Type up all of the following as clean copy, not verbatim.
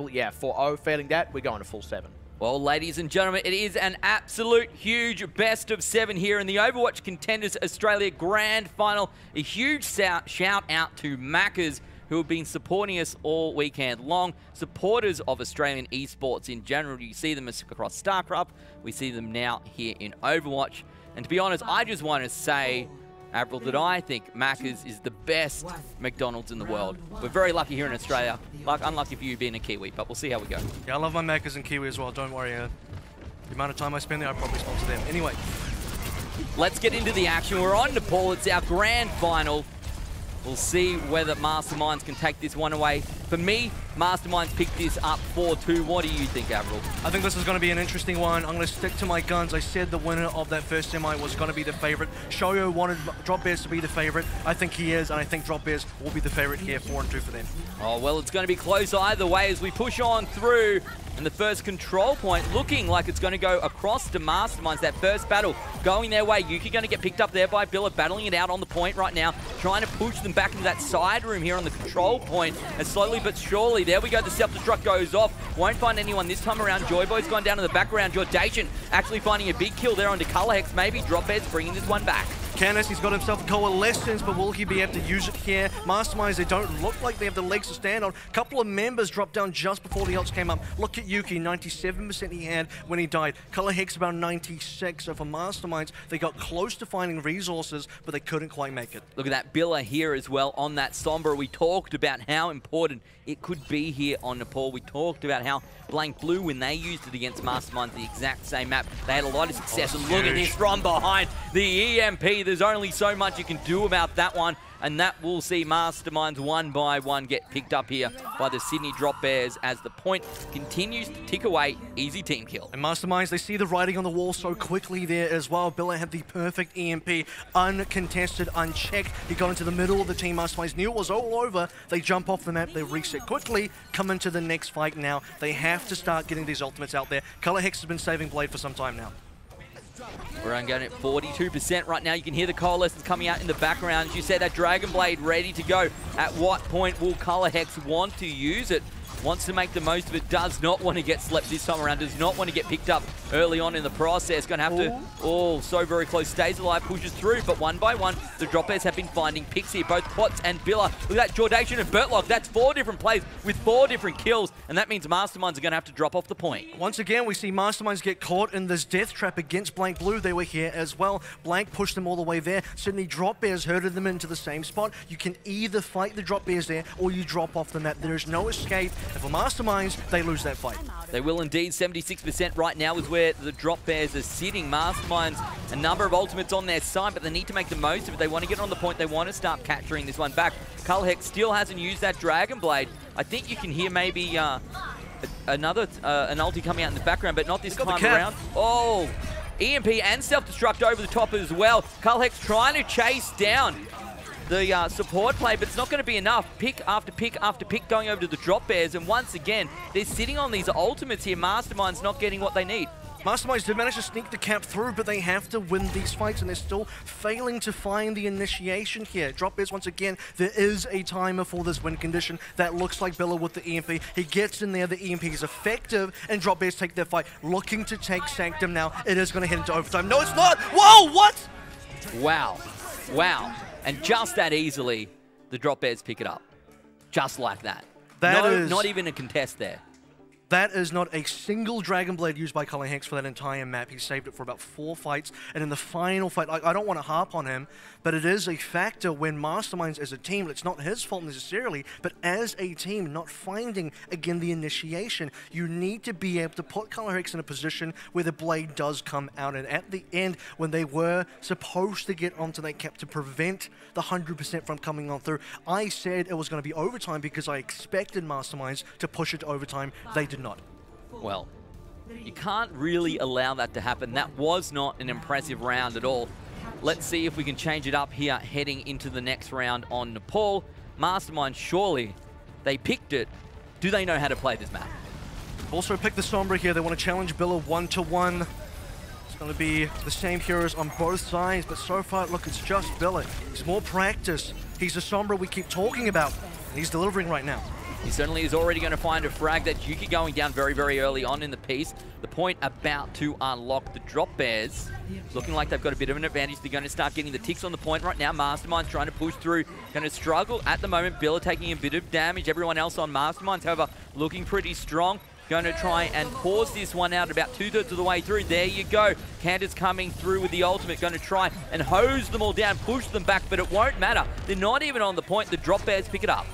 double, yeah, 4-0. Failing that, we're going to full 7. Well, ladies and gentlemen, it is an absolute huge best of 7 here in the Overwatch Contenders Australia Grand Final. A huge shout out to Maccas, who have been supporting us all weekend long. Supporters of Australian esports in general. You see them across StarCraft. We see them now here in Overwatch. And to be honest, I just want to say, AVRL, that I think Maccas is the best McDonald's in the world. We're very lucky here in Australia. Unlucky for you being a Kiwi, but we'll see how we go. Yeah, I love my Maccas and Kiwi as well, don't worry. The amount of time I spend there, I probably sponsor them. Anyway. Let's get into the action. We're on Nepal. It's our grand final. We'll see whether Masterminds can take this one away. For me, Masterminds picked this up 4-2. What do you think, AVRL? I think this is going to be an interesting one. I'm going to stick to my guns. I said the winner of that first semi was going to be the favorite. Shoyo wanted Drop Bears to be the favorite. I think he is, and I think Drop Bears will be the favorite here, 4-2 for them. Oh, well, it's going to be close either way as we push on through. And the first control point looking like it's going to go across to Masterminds. That first battle going their way. Yuki going to get picked up there by Billa, battling it out on the point right now, trying to push them back into that side room here on the control point. And slowly but surely, there we go, the self-destruct goes off. Won't find anyone this time around. Joyboy's gone down in the background. Jordation actually finding a big kill there onto Colorhex. Maybe Drop Bears bringing this one back. Canis, he's got himself a Coalescence, but will he be able to use it here? Masterminds, they don't look like they have the legs to stand on. A couple of members dropped down just before the ults came up. Look at Yuki, 97% he had when he died. Color Hex about 96. So for Masterminds, they got close to finding resources, but they couldn't quite make it. Look at that Billa here as well on that Sombra. We talked about how important it could be here on Nepal. We talked about how Blank Blue, when they used it against Masterminds, the exact same map, they had a lot of success. And look at this from behind the EMP. There's only so much you can do about that one. And that will see Masterminds one by one get picked up here by the Sydney Drop Bears as the point continues to tick away. Easy team kill. And Masterminds, they see the writing on the wall so quickly there as well. Billa had the perfect EMP, uncontested, unchecked. He got into the middle of the team. Masterminds knew it was all over. They jump off the map, they reset quickly, come into the next fight now. They have to start getting these ultimates out there. Color Hex has been saving Blade for some time now. We're only going at 42% right now. You can hear the Coalescence coming out in the background. As you said, that Dragon Blade ready to go. At what point will Color Hex want to use it? Wants to make the most of it, does not want to get slept this time around, does not want to get picked up early on in the process. Going to have to, so very close, stays alive, pushes through, but one by one, the Drop Bears have been finding Pixie, both Potts and Billa. Look at that, Jordation and Bertlock, that's 4 different plays with 4 different kills, and that means Masterminds are going to have to drop off the point. Once again, we see Masterminds get caught in this death trap against Blank Blue. They were here as well. Blank pushed them all the way there. Sydney Drop Bears herded them into the same spot. You can either fight the Drop Bears there, or you drop off the map. There is no escape, and for Masterminds, they lose that fight. They will indeed. 76% right now is where the Drop Bears are sitting. Masterminds, a number of ultimates on their side, but they need to make the most of it. They want to get on the point. They want to start capturing this one back. Colorhex still hasn't used that Dragon Blade. I think you can hear maybe an ulti coming out in the background, but not this time around. Oh, EMP and self-destruct over the top as well. Colorhex trying to chase down the support play, but it's not going to be enough. Pick after pick after pick going over to the Drop Bears, and once again, they're sitting on these ultimates here. Masterminds not getting what they need. Masterminds did manage to sneak the cap through, but they have to win these fights, and they're still failing to find the initiation here. Drop Bears, once again, there is a timer for this win condition. That looks like Billa with the EMP. He gets in there, the EMP is effective, and Drop Bears take their fight. Looking to take Sanctum now. It is going to head into overtime. No, it's not! Whoa, what? Wow. Wow. And just that easily, the Drop Bears pick it up. Just like that. Not even a contest there. That is not a single Dragon Blade used by Colin Hex for that entire map. He saved it for about 4 fights, and in the final fight, I don't want to harp on him, but it is a factor when Masterminds as a team, it's not his fault necessarily, but as a team, not finding, again, the initiation. You need to be able to put Colin Hex in a position where the blade does come out, and at the end, when they were supposed to get onto that cap to prevent the 100% from coming on through, I said it was going to be overtime because I expected Masterminds to push it to overtime. They did not. Well, you can't really allow that to happen. That was not an impressive round at all. Let's see if we can change it up here heading into the next round on Nepal. Mastermind, surely they picked it. Do they know how to play this map? Also picked the Sombra here. They want to challenge Billa 1-to-1. It's going to be the same heroes on both sides, but so far, look, it's just Billa. He's more practice. He's the Sombra we keep talking about, and he's delivering right now. He certainly is already going to find a frag. That's Yuki going down very, very early on in the piece. The point about to unlock the drop bears. Looking like they've got a bit of an advantage. They're going to start getting the ticks on the point right now. Masterminds trying to push through. Going to struggle at the moment. Billa taking a bit of damage. Everyone else on Masterminds, however, looking pretty strong. Going to try and pause this one out about 2/3 of the way through. There you go. Candace coming through with the ultimate. Going to try and hose them all down, push them back, but it won't matter. They're not even on the point. The drop bears pick it up.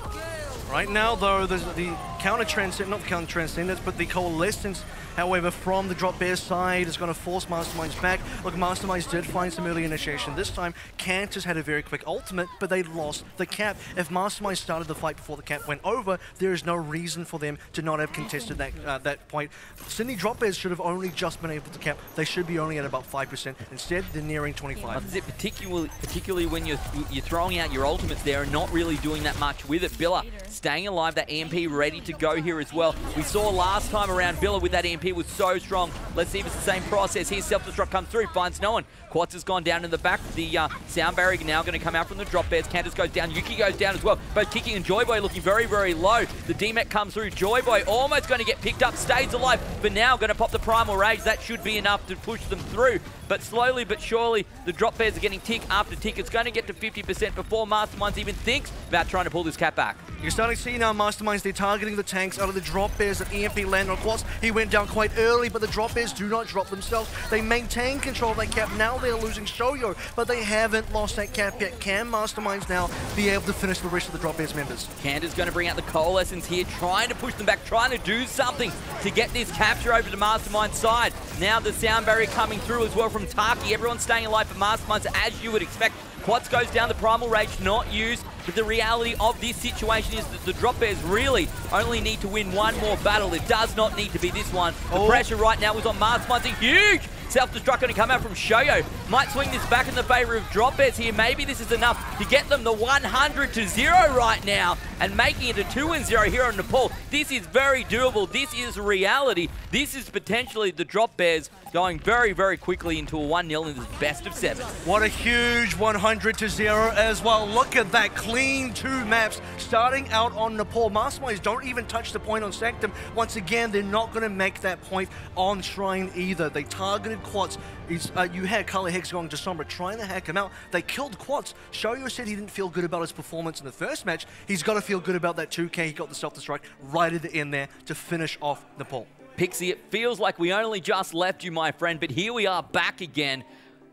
Right now, though, there's the counter-transcendence, not the counter-transcendence, but the coalescence, however, from the drop bear side is going to force Masterminds back. Look, Masterminds did find some early initiation. This time, Cantus had a very quick ultimate, but they lost the cap. If Masterminds started the fight before the cap went over, there is no reason for them to not have contested that point. Sydney drop bears should have only just been able to cap. They should be only at about 5%. Instead, they're nearing 25%. Is it particularly when you're throwing out your ultimates there and not really doing that much with it. Billa staying alive, that EMP ready to go here as well. We saw last time around Billa with that EMP was so strong. Let's see if it's the same process here. Self-destruct comes through, finds no one. Quartz has gone down in the back. The sound barrier now going to come out from the drop bears. Candace goes down, Yuki goes down as well. Both Kiki and Joyboy looking very, very low. The DMAC comes through. Joyboy almost going to get picked up, stays alive, but now going to pop the Primal Rage. That should be enough to push them through. But slowly but surely, the drop bears are getting tick after tick. It's going to get to 50% before Masterminds even thinks about trying to pull this cap back. You're starting to see now Masterminds, they're targeting the tanks out of the drop bears that EMP land on Quartz. He went down quite early, but the drop bears do not drop themselves. They maintain control of that cap. Now they're losing Shoyo, but they haven't lost that cap yet. Can Masterminds now be able to finish the rest of the drop bears members? Candace going to bring out the Coalescence here, trying to push them back, trying to do something to get this capture over to Mastermind's side. Now the sound barrier coming through as well from Taki. Everyone's staying alive for Masterminds as you would expect. Quads goes down, the Primal Rage not used, but the reality of this situation is that the drop bears really only need to win one more battle. It does not need to be this one. The pressure right now is on Masterminds. A huge self-destruct going to come out from Shoyo. Might swing this back in the favor of drop bears here. Maybe this is enough to get them the 100-0 right now and making it a 2-0 here on Nepal. This is very doable. This is reality. This is potentially the drop bears going very, very quickly into a 1-0 in this best of 7. What a huge 100-0 as well. Look at that clean 2 maps starting out on Nepal. Masterminds don't even touch the point on Sanctum. Once again, they're not going to make that point on Shrine either. They targeted Quats. You had Carly Hicks going to Sombra trying to hack him out. They killed Quats. Shoyo said he didn't feel good about his performance in the first match. He's got to feel good about that 2K. He got the self-destruct right at the end there to finish off Nepal. Pixie, it feels like we only just left you, my friend, but here we are back again.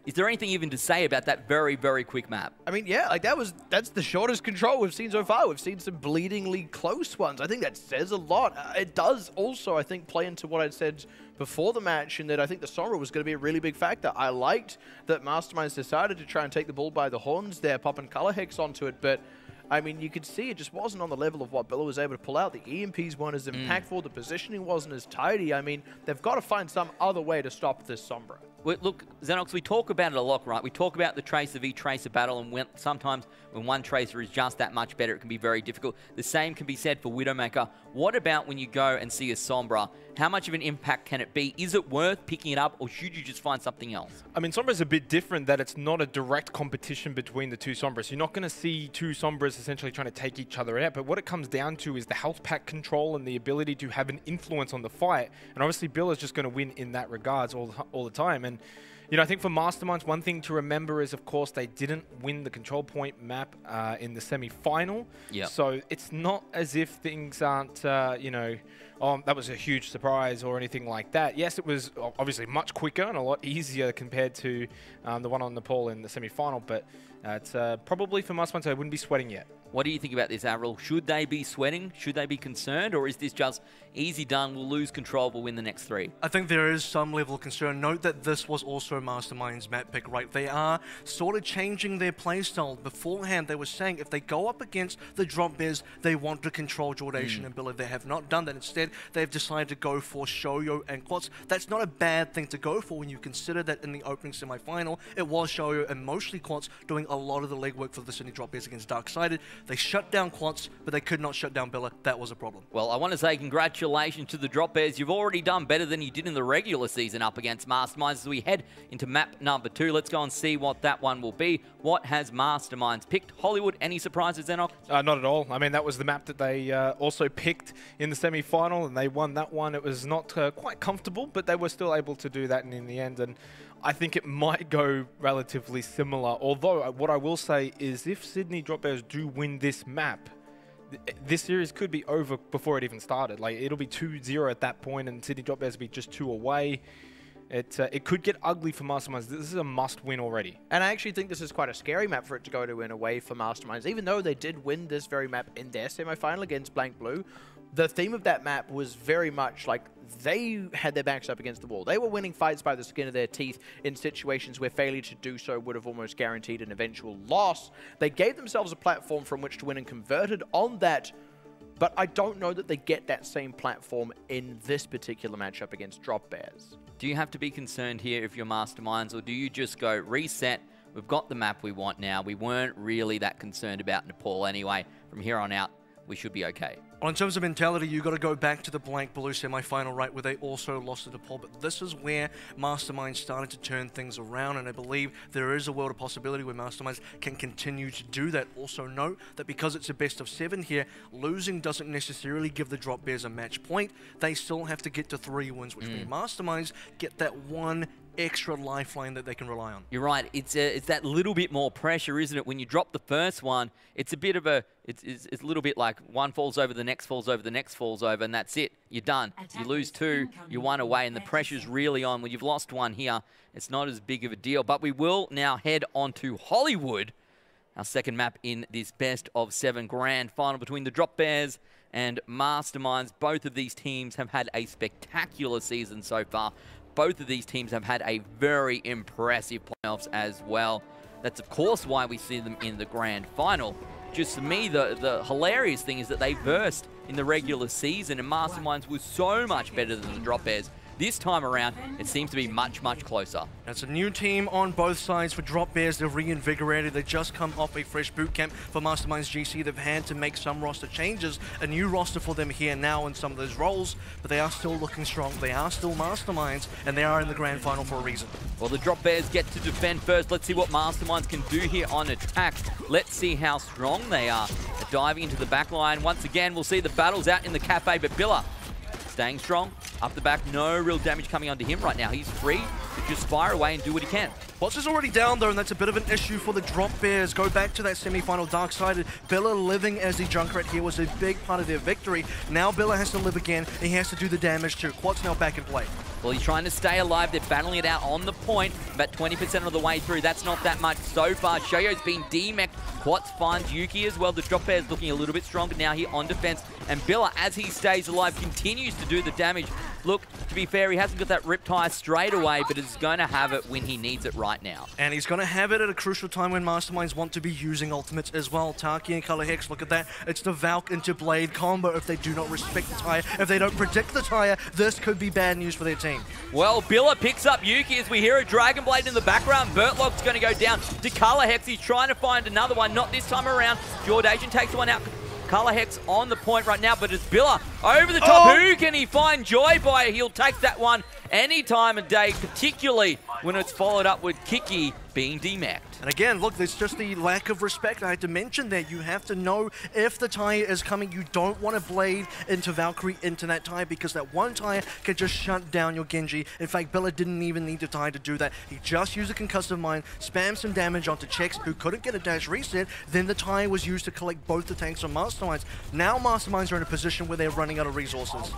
Is there anything even to say about that very, very quick map? I mean, yeah, like that's the shortest control we've seen so far. We've seen some bleedingly close ones. I think that says a lot. It does also, I think, play into what I'd said before the match, in that I think the Sombra was going to be a really big factor. I liked that Masterminds decided to try and take the bull by the horns there, popping Color Hex onto it, but I mean, you could see it just wasn't on the level of what Billa was able to pull out. The EMPs weren't as impactful. The positioning wasn't as tidy. I mean, they've got to find some other way to stop this Sombra. Look, Xenox, we talk about it a lot, right? We talk about the Tracer v Tracer battle, and sometimes when one Tracer is just that much better, it can be very difficult. The same can be said for Widowmaker. What about when you go and see a Sombra? How much of an impact can it be? Is it worth picking it up, or should you just find something else? I mean, Sombra's a bit different, that it's not a direct competition between the two Sombras. You're not going to see two Sombras essentially trying to take each other out, but what it comes down to is the health pack control and the ability to have an influence on the fight. And obviously, Bill is just going to win in that regards all the time. And you know, I think for Masterminds, one thing to remember is, of course, they didn't win the control point map in the semi-final. Yep. So it's not as if things aren't, you know, oh, that was a huge surprise or anything like that. Yes, it was obviously much quicker and a lot easier compared to the one on Nepal in the semi-final, but it's probably for Masterminds, I wouldn't be sweating yet. What do you think about this, AVRL? Should they be sweating? Should they be concerned? Or is this just easy done, we'll lose control, we'll win the next 3? I think there is some level of concern. Note that this was also Mastermind's map pick, right? They are sort of changing their playstyle. Beforehand, they were saying if they go up against the drop bears, they want to control Jordation and Billa. They have not done that. Instead, Instead, they've decided to go for Shoyo and Quats. That's not a bad thing to go for when you consider that in the opening semi-final, it was Shoyo and mostly Quats doing a lot of the legwork for the Sydney Drop Bears against Darksided. They shut down Quats, but they could not shut down Billa. That was a problem. Well, I want to say congratulations to the Drop Bears. You've already done better than you did in the regular season up against Masterminds. As we head into map number 2, let's go and see what that one will be. What has Masterminds picked? Hollywood, any surprises, Enoch? Not at all. I mean, that was the map that they also picked in the semi-final, and they won that one. It was not quite comfortable, but they were still able to do that in the end, and I think it might go relatively similar. Although, what I will say is if Sydney Drop Bears do win this map, this series could be over before it even started. Like, it'll be 2-0 at that point, and Sydney Drop Bears will be just 2 away. It could get ugly for Masterminds. This is a must-win already. And I actually think this is quite a scary map for it to go to in a way for Masterminds. Even though they did win this very map in their semi-final against Blank Blue, the theme of that map was very much like they had their backs up against the wall. They were winning fights by the skin of their teeth in situations where failure to do so would have almost guaranteed an eventual loss. They gave themselves a platform from which to win and converted on that, but I don't know that they get that same platform in this particular matchup against Drop Bears. Do you have to be concerned here if you're Masterminds, or do you just go reset? We've got the map we want now. We weren't really that concerned about Nepal anyway. From here on out, we should be okay. Well, in terms of mentality, you got to go back to the Blank Blue semi-final, right, where they also lost to Nepal. But this is where Masterminds started to turn things around, and I believe there is a world of possibility where Masterminds can continue to do that. Also note that because it's a best of 7 here, losing doesn't necessarily give the Drop Bears a match point. They still have to get to 3 wins, which means Masterminds get that one extra lifeline that they can rely on. You're right. It's that little bit more pressure, isn't it? When you drop the first one, it's a bit of a it's a little bit like one falls over, the next falls over, the next falls over, and that's it. You're done. You lose 2, you're 1 away, and the pressure's really on. When you've lost 1 here, it's not as big of a deal. But we will now head on to Hollywood, our second map in this best of 7 grand final between the Drop Bears and Masterminds. Both of these teams have had a spectacular season so far. Both of these teams have had a very impressive playoffs as well. That's, of course, why we see them in the grand final. Just to me, the hilarious thing is that they versed in the regular season, and Masterminds was so much better than the Drop Bears. This time around, it seems to be much, much closer. That's a new team on both sides for Drop Bears. They're reinvigorated. They just come off a fresh boot camp for Masterminds GC. They've had to make some roster changes. A new roster for them here now in some of those roles, but they are still looking strong. They are still Masterminds, and they are in the grand final for a reason. Well, the Drop Bears get to defend first. Let's see what Masterminds can do here on attack. Let's see how strong they are. They're diving into the back line. Once again, we'll see the battles out in the cafe, but Billa staying strong, up the back, no real damage coming onto him right now. He's free to just fire away and do what he can. Watts is already down though, and that's a bit of an issue for the Drop Bears. Go back to that semi-final Darksided. Billa living as the Junkrat here was a big part of their victory. Now Billa has to live again. He has to do the damage too. Quad's now back in play. Well, he's trying to stay alive. They're battling it out on the point, about 20% of the way through. That's not that much so far. Shoyo's been demeched. Quats finds Yuki as well. The Drop Bear's looking a little bit stronger now here on defense. And Billa, as he stays alive, continues to do the damage. Look, to be fair, he hasn't got that Riptide straight away, but is going to have it when he needs it right now. And he's going to have it at a crucial time when Masterminds want to be using ultimates as well. Taki and Color Hex, look at that. It's the Valk into Blade combo. If they do not respect the tire, if they don't predict the tire, this could be bad news for their team. Well, Billa picks up Yuki as we hear a Dragon Blade in the background. Bertlock's going to go down to Color Hex. He's trying to find another one, not this time around. Jordasian takes one out. Color Hex on the point right now, but it's Billa over the top. Who can he find joy by? He'll take that one any time of day, particularly when it's followed up with Kiki being demeched. And again, look, there's just the lack of respect. I had to mention that you have to know if the tire is coming. You don't want to blade into Valkyrie into that tire because that one tire can just shut down your Genji. In fact, Billa didn't even need the tire to do that. He just used a concussive mine, spammed some damage onto Chex, who couldn't get a dash reset. Then the tire was used to collect both the tanks on Masterminds. Now Masterminds are in a position where they're running out of resources.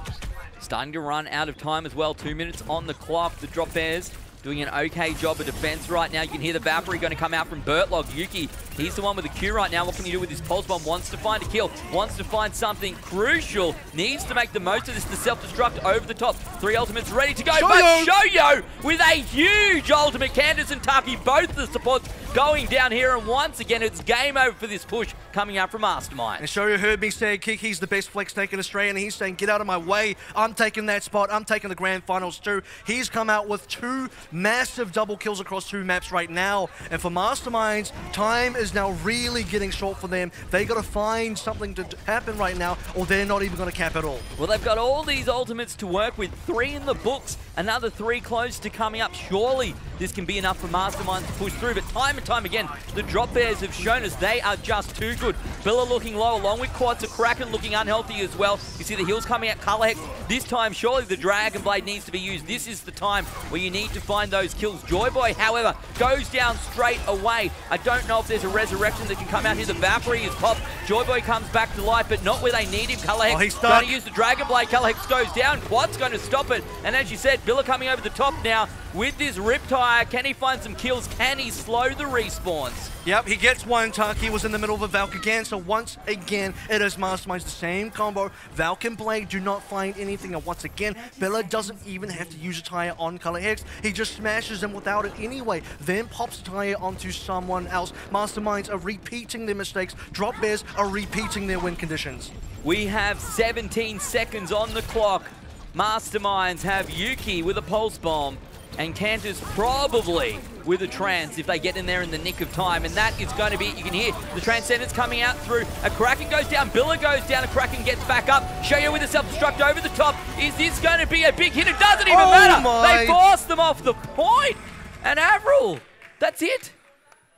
Starting to run out of time as well. 2 minutes on the clock. The Drop Bears doing an okay job of defense right now. You can hear the Valkyrie going to come out from Bertlock. Yuki, he's the one with the HQ right now. What can you do with this pulse bomb? Wants to find a kill, wants to find something crucial, needs to make the most of this. The self-destruct over the top. 3 ultimates ready to go, but Shoyo with a huge ultimate. Candace and Taki, both the supports going down here, and once again, it's game over for this push coming out from Mastermind. And Shoyo heard me say Kiki's the best flex tank in Australia, and he's saying, get out of my way. I'm taking that spot. I'm taking the grand finals too. He's come out with 2 massive double kills across 2 maps right now. And for Masterminds, time is now really getting short for them. They got to find something to happen right now, or they're not even going to cap at all. Well, they've got all these ultimates to work with. 3 in the books, another 3 close to coming up. Surely this can be enough for Masterminds to push through, but time and time again, the drop bears have shown us they are just too good. Billa looking low, along with Quads, a Kraken looking unhealthy as well. You see the heals coming out, Colorhex. This time, surely the Dragon Blade needs to be used. This is the time where you need to find those kills. Joyboy, however, goes down straight away. I don't know if there's a resurrection that can come out here. The Valkyrie is popped. Joyboy comes back to life, but not where they need him. Colorhex he's going to use the Dragon Blade. Colorhex goes down. Quad's going to stop it. And as you said, Billa coming over the top now with this Riptire. Can he find some kills? Can he slow the respawns? Yep, he gets one. Taki was in the middle of a Valk again, so once again, it is Masterminds, the same combo. Valk and Blade do not find anything, and once again, Billa doesn't even have to use a tire on Colorhex. He just smashes them without it anyway, then pops a tire onto someone else. Masterminds are repeating their mistakes. Drop Bears are repeating their win conditions. We have 17 seconds on the clock. Masterminds have Yuki with a pulse bomb, and Cantor's probably with a trance if they get in there in the nick of time, and that is going to be it. You can hear the Transcendence coming out through. A Kraken goes down, Billa goes down, a Kraken gets back up. Shoyo with a self-destruct over the top. Is this going to be a big hit? It doesn't even matter. They force them off the point, and AVRL, that's it.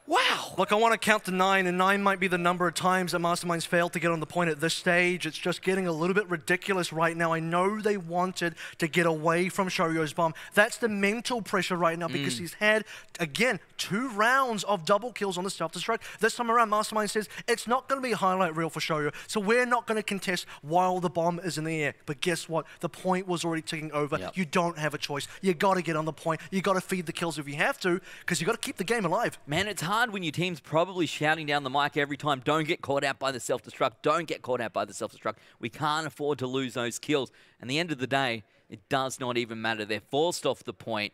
Wow. Look, I want to count to 9, and 9 might be the number of times that Masterminds failed to get on the point at this stage. It's just getting a little bit ridiculous right now. I know they wanted to get away from Shoyo's bomb. That's the mental pressure right now because he's had, again, 2 rounds of double kills on the self-destruct. This time around, Mastermind says it's not going to be a highlight reel for Shoyo, so we're not going to contest while the bomb is in the air. But guess what? The point was already ticking over. Yep. You don't have a choice. You got to get on the point. You got to feed the kills if you have to, because you got to keep the game alive. Man, it's hard when your team's probably shouting down the mic every time, don't get caught out by the self-destruct, don't get caught out by the self-destruct. We can't afford to lose those kills. And at the end of the day, it does not even matter. They're forced off the point.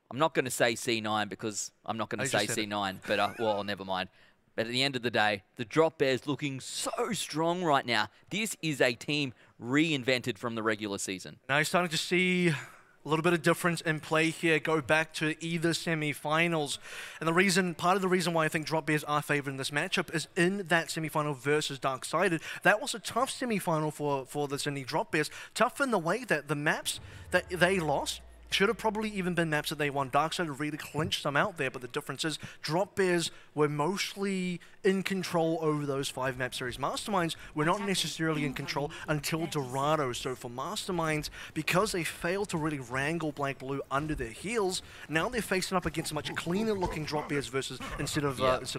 I'm not going to say C9 because I'm not going to say C9, but, well, never mind. But at the end of the day, the Drop Bears looking so strong right now. This is a team reinvented from the regular season. Now you're starting to see a little bit of difference in play here, go back to either semi-finals. And the reason, part of the reason why I think Drop Bears are favored in this matchup is in that semi-final versus Dark-Sided. That was a tough semi-final for the Sydney Drop Bears. Tough in the way that the maps that they lost should have probably even been maps that they won. Dark-Sided really clinched some out there, but the difference is Drop Bears were mostly in control over those 5 map series. Masterminds were not necessarily in control until Dorado. So for Masterminds, because they failed to really wrangle Black Blue under their heels, now they're facing up against a much cleaner looking Drop Bears versus instead of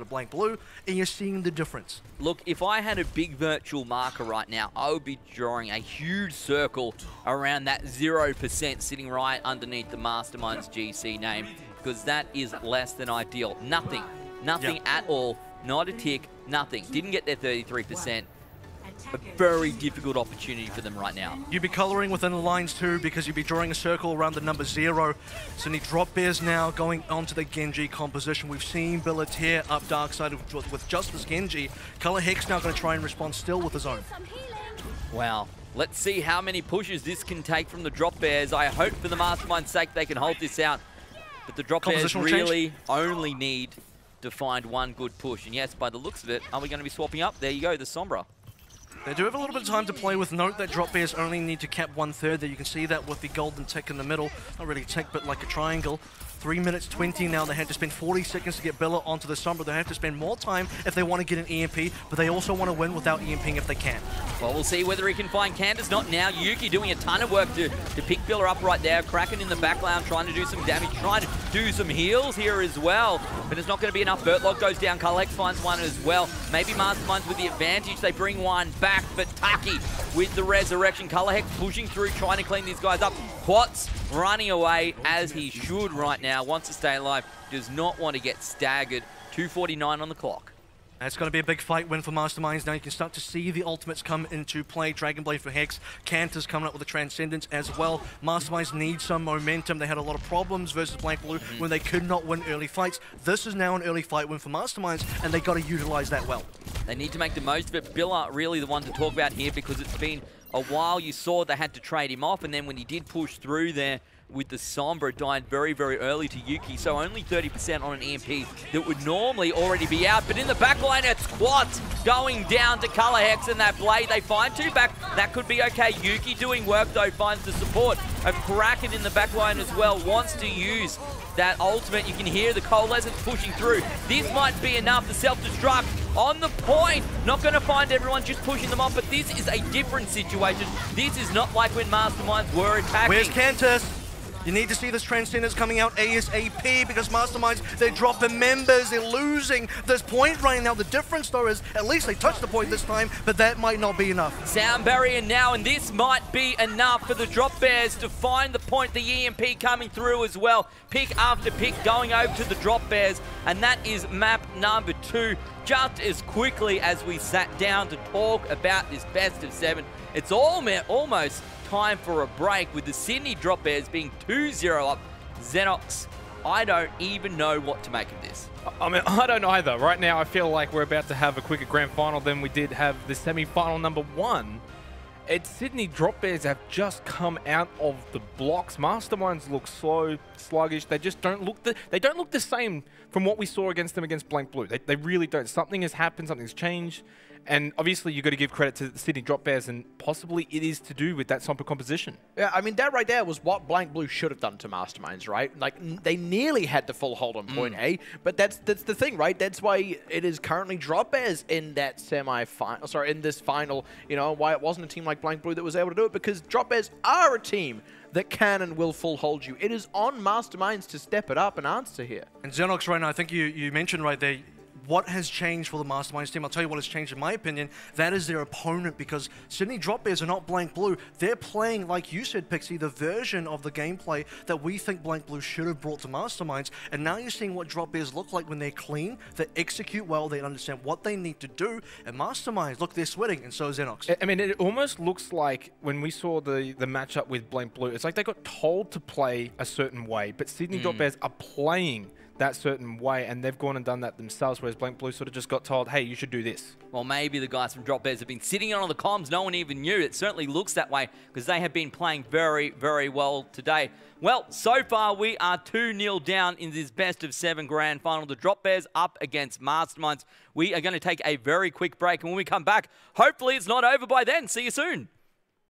Black Blue, and you're seeing the difference. Look, if I had a big virtual marker right now, I would be drawing a huge circle around that 0% sitting right underneath the Masterminds GC name, because that is less than ideal. Nothing at all. Not a tick, nothing. Didn't get their 33%. A very difficult opportunity for them right now. You'd be coloring within the lines too, because you'd be drawing a circle around the number 0. Sydney Drop Bears now going onto the Genji composition. We've seen Billa tear up Dark-Sided with just this Genji. Colorhex now going to try and respond still with his own. Wow. Let's see how many pushes this can take from the Drop Bears. I hope for the Mastermind's sake they can hold this out. But the Drop Bears really only need to find one good push. And yes, by the looks of it, are we going to be swapping up? There you go, the Sombra. They do have a little bit of time to play with. Note that Drop Bears only need to cap 1/3 there. You can see that with the golden tick in the middle. Not really a tick, but like a triangle. 3 minutes 20 now. They had to spend 40 seconds to get Billa onto the Sombra. They have to spend more time if they want to get an EMP, but they also want to win without EMPing if they can. Well, we'll see whether he can find Candace. Not now. Yuki doing a ton of work to pick Billa up right there. Kraken in the background trying to do some damage, trying to do some heals here as well. But it's not going to be enough. Bertlog goes down. Collex finds one as well. Maybe Masterminds with the advantage. They bring one back, but Taki with the resurrection. Colorhex pushing through, trying to clean these guys up. Quats running away as he should right now. Wants to stay alive. Does not want to get staggered. 2:49 on the clock. That's going to be a big fight win for Masterminds. Now you can start to see the ultimates come into play. Dragonblade for Hex. Cantor's coming up with the Transcendence as well. Masterminds need some momentum. They had a lot of problems versus Blank Blue when they could not win early fights. This is now an early fight win for Masterminds, and they got to utilize that well. They need to make the most of it. Billa really the one to talk about here because it's been a while. You saw they had to trade him off, and then when he did push through there with the Sombra, it died very, very early to Yuki, so only 30% on an EMP that would normally already be out. But in the back line, it's Quats going down to Color Hex and that Blade. They find two back. That could be okay. Yuki doing work, though, finds the support. A Kraken in the back line as well, wants to use that ultimate. You can hear the Coalescence pushing through. This might be enough. The self-destruct on the point. Not going to find everyone, just pushing them off, but this is a different situation. This is not like when Masterminds were attacking. Where's Cantus? You need to see this Transcendence coming out ASAP because Masterminds, they're dropping members, they're losing this point right now. The difference, though, is at least they touched the point this time, but that might not be enough. Sound barrier now, and this might be enough for the Drop Bears to find the point. The EMP coming through as well. Pick after pick going over to the Drop Bears, and that is map number 2. Just as quickly as we sat down to talk about this best of 7, it's almost time for a break with the Sydney Drop Bears being 2-0 up. Xenox, I don't even know what to make of this. I mean, I don't either. Right now, I feel like we're about to have a quicker grand final than we did have the semi-final number 1. It's Sydney Drop Bears have just come out of the blocks. Masterminds look slow, sluggish. They just don't look the same from what we saw against them against Blank Blue. They really don't. Something has happened, something's changed. And obviously, you've got to give credit to the Sydney Drop Bears, and possibly it is to do with that Sombra composition. Yeah, I mean, that right there was what Blank Blue should have done to Masterminds, right? Like, they nearly had the full hold on point A, but that's the thing, right? That's why it is currently Drop Bears in that semi-final, sorry, in this final, you know, why it wasn't a team like Blank Blue that was able to do it, because Drop Bears are a team that can and will full hold you. It is on Masterminds to step it up and answer here. And Xenox right now, I think you mentioned right there, what has changed for the Masterminds team? I'll tell you what has changed in my opinion. That is their opponent, because Sydney Drop Bears are not Blank Blue. They're playing, like you said, Pixie, the version of the gameplay that we think Blank Blue should have brought to Masterminds. And now you're seeing what Drop Bears look like when they're clean, they execute well, they understand what they need to do. And Masterminds, look, they're sweating, and so is Xenox. I mean, it almost looks like when we saw the matchup with Blank Blue, it's like they got told to play a certain way, but Sydney Drop Bears are playing that certain way, and they've gone and done that themselves, whereas Blank Blue sort of just got told, hey, you should do this. Well, maybe the guys from Drop Bears have been sitting on the comms. No one even knew. It certainly looks that way because they have been playing very, very well today. Well, so far we are 2-0 down in this best of 7 grand final. The Drop Bears up against Masterminds. We are going to take a very quick break, and when we come back, hopefully it's not over by then. See you soon.